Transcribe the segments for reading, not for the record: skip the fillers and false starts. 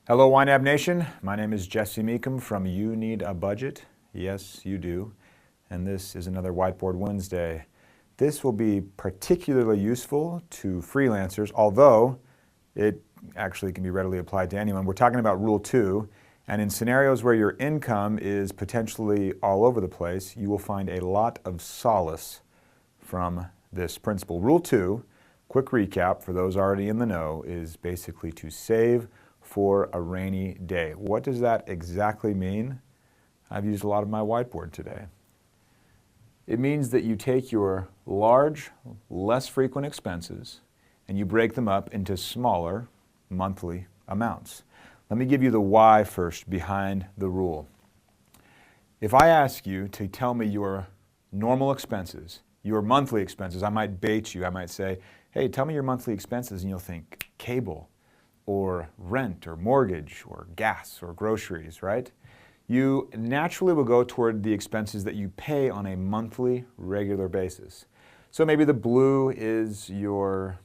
Hello, YNAB Nation. My name is Jesse Meekum from You Need a Budget. Yes, you do. And this is another Whiteboard Wednesday. This will be particularly useful to freelancers, although it actually can be readily applied to anyone. We're talking about Rule 2, and in scenarios where your income is potentially all over the place, you will find a lot of solace from this principle. Rule 2, quick recap for those already in the know, is basically to save for a rainy day. What does that exactly mean? I've used a lot of my whiteboard today. It means that you take your large, less frequent expenses and you break them up into smaller monthly amounts. Let me give you the why first behind the rule. If I ask you to tell me your normal expenses, your monthly expenses, I might bait you. I might say, hey, tell me your monthly expenses, and you'll think cable, or rent, or mortgage, or gas, or groceries, right? You naturally will go toward the expenses that you pay on a monthly, regular basis. So maybe the blue is your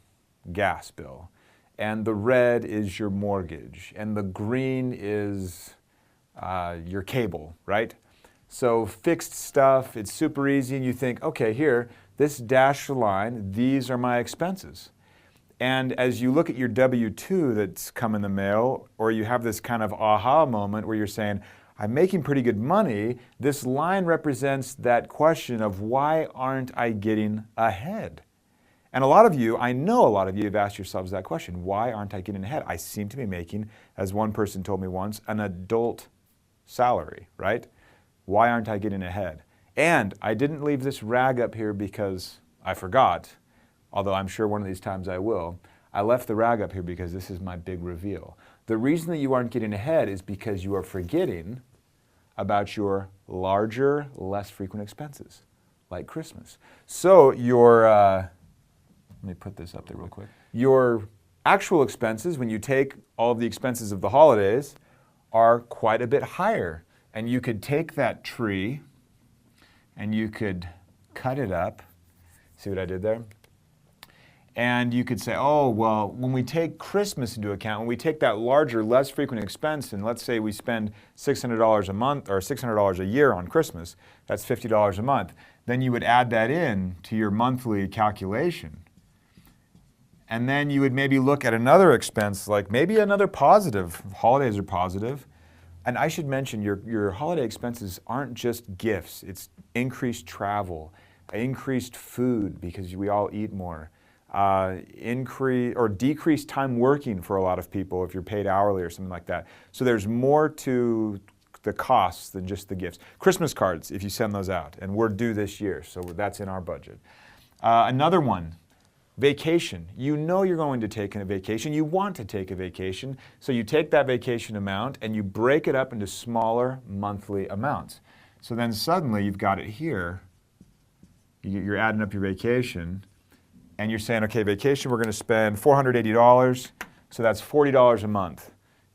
gas bill, and the red is your mortgage, and the green is your cable, right? So fixed stuff, it's super easy, and you think, okay, here, this dashed line, these are my expenses. And as you look at your W-2 that's come in the mail, or you have this kind of aha moment where you're saying, I'm making pretty good money, this line represents that question of why aren't I getting ahead? And a lot of you, I know a lot of you have asked yourselves that question, why aren't I getting ahead? I seem to be making, as one person told me once, an adult salary, right? Why aren't I getting ahead? And I didn't leave this rag up here because I forgot, although I'm sure one of these times I will. I left the rag up here because this is my big reveal. The reason that you aren't getting ahead is because you are forgetting about your larger, less frequent expenses, like Christmas. So your, let me put this up there real quick. Your actual expenses, when you take all of the expenses of the holidays, are quite a bit higher. And you could take that tree and you could cut it up. See what I did there? And you could say, oh, well, when we take Christmas into account, when we take that larger, less frequent expense, and let's say we spend $600 a month or $600 a year on Christmas, that's $50 a month, then you would add that in to your monthly calculation. And then you would maybe look at another expense, like maybe another positive. Holidays are positive. And I should mention your holiday expenses aren't just gifts. It's increased travel, increased food because we all eat more. Increase or decrease time working for a lot of people if you're paid hourly or something like that. So there's more to the costs than just the gifts. Christmas cards, if you send those out, and we're due this year, so that's in our budget. Another one, vacation. You know you're going to take a vacation. You want to take a vacation, so you take that vacation amount and you break it up into smaller monthly amounts. So then suddenly you've got it here. You're adding up your vacation. And you're saying, okay, vacation, we're going to spend $480, so that's $40 a month.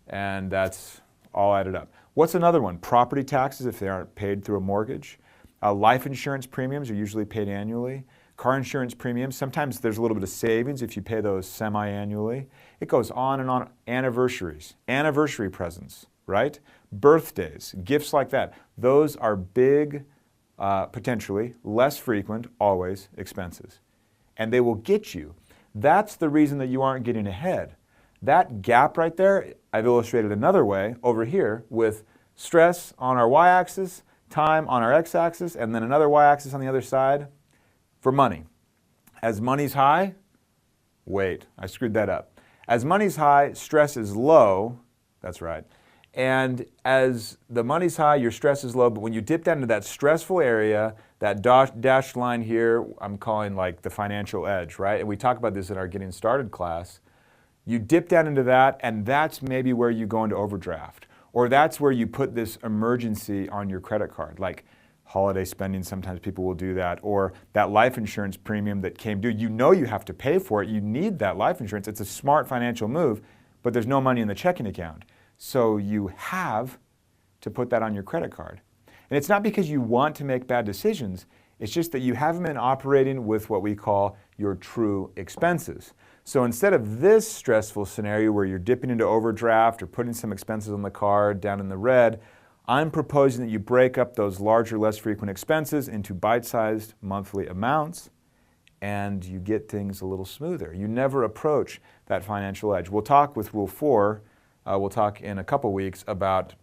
And that's all added up. What's another one? Property taxes, if they aren't paid through a mortgage. Life insurance premiums are usually paid annually. Car insurance premiums, sometimes there's a little bit of savings if you pay those semi-annually. It goes on and on. Anniversaries, anniversary presents, right? Birthdays, gifts like that. Those are big, potentially less frequent, always expenses. And they will get you. That's the reason that you aren't getting ahead. That gap right there, I've illustrated another way over here with stress on our y-axis, time on our x-axis, and then another y-axis on the other side for money. As money's high, wait, I screwed that up. As money's high, stress is low, that's right. And as the money's high, your stress is low, but when you dip down into that stressful area, that dashed line here, I'm calling like the financial edge, right? And we talk about this in our Getting Started class. You dip down into that, and that's maybe where you go into overdraft. Or that's where you put this emergency on your credit card, like holiday spending, sometimes people will do that. Or that life insurance premium that came due, you know you have to pay for it. You need that life insurance. It's a smart financial move, but there's no money in the checking account. So you have to put that on your credit card. And it's not because you want to make bad decisions, it's just that you haven't been operating with what we call your true expenses. So instead of this stressful scenario where you're dipping into overdraft or putting some expenses on the card down in the red, I'm proposing that you break up those larger, less frequent expenses into bite-sized monthly amounts, and you get things a little smoother. You never approach that financial edge. We'll talk with Rule 4, we'll talk in a couple weeks about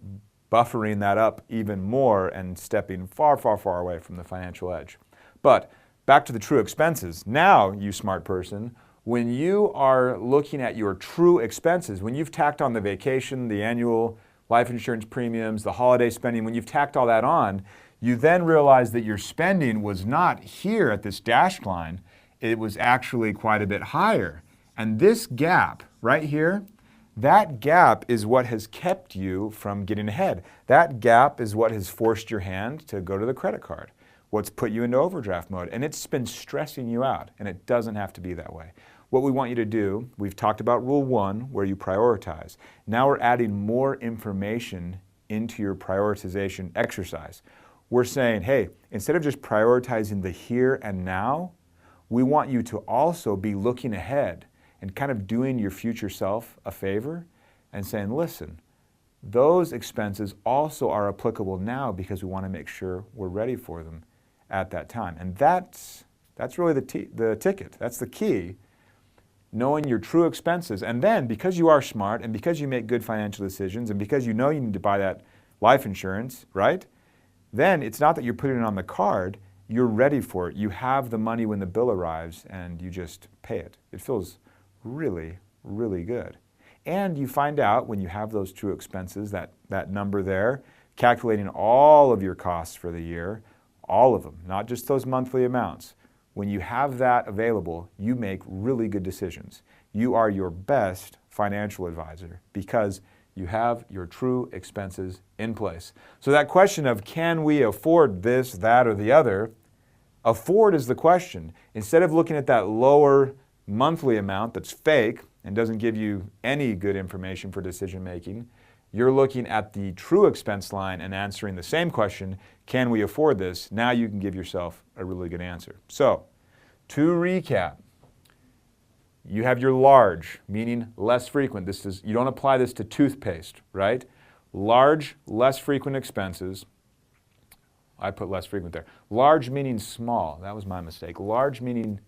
buffering that up even more and stepping far, far, far away from the financial edge. But back to the true expenses. Now, you smart person, when you are looking at your true expenses, when you've tacked on the vacation, the annual life insurance premiums, the holiday spending, when you've tacked all that on, you then realize that your spending was not here at this dashed line, it was actually quite a bit higher. And this gap right here, that gap is what has kept you from getting ahead. That gap is what has forced your hand to go to the credit card, what's put you into overdraft mode. And it's been stressing you out, and it doesn't have to be that way. What we want you to do, we've talked about Rule 1, where you prioritize. Now we're adding more information into your prioritization exercise. We're saying, hey, instead of just prioritizing the here and now, we want you to also be looking ahead and kind of doing your future self a favor and saying, listen, those expenses also are applicable now because we want to make sure we're ready for them at that time. And that's really the ticket. That's the key, knowing your true expenses. And then because you are smart and because you make good financial decisions and because you know you need to buy that life insurance, right? Then it's not that you're putting it on the card, you're ready for it. You have the money when the bill arrives and you just pay it. It feels really, really good. And you find out when you have those true expenses, that number there, calculating all of your costs for the year, all of them, not just those monthly amounts. When you have that available, you make really good decisions. You are your best financial advisor because you have your true expenses in place. So that question of can we afford this, that, or the other, afford is the question. Instead of looking at that lower monthly amount that's fake and doesn't give you any good information for decision making, you're looking at the true expense line and answering the same question, can we afford this? Now you can give yourself a really good answer. So, to recap, you have your large, meaning less frequent. You don't apply this to toothpaste, right? Large, less frequent expenses. I put less frequent there. Large meaning small. That was my mistake. Large meaning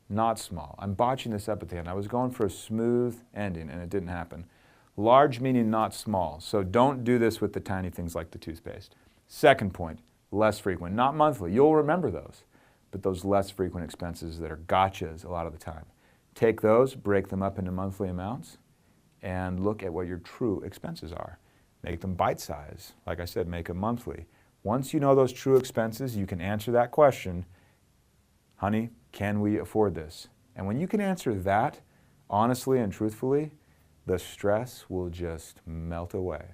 not small. I'm botching this up at the end. I was going for a smooth ending and it didn't happen. Large meaning not small. So don't do this with the tiny things like the toothpaste. Second point, less frequent. Not monthly. You'll remember those. But those less frequent expenses that are gotchas a lot of the time. Take those, break them up into monthly amounts, and look at what your true expenses are. Make them bite-sized. Like I said, make them monthly. Once you know those true expenses, you can answer that question, honey, can we afford this? And when you can answer that honestly and truthfully, the stress will just melt away.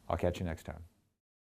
I'll catch you next time.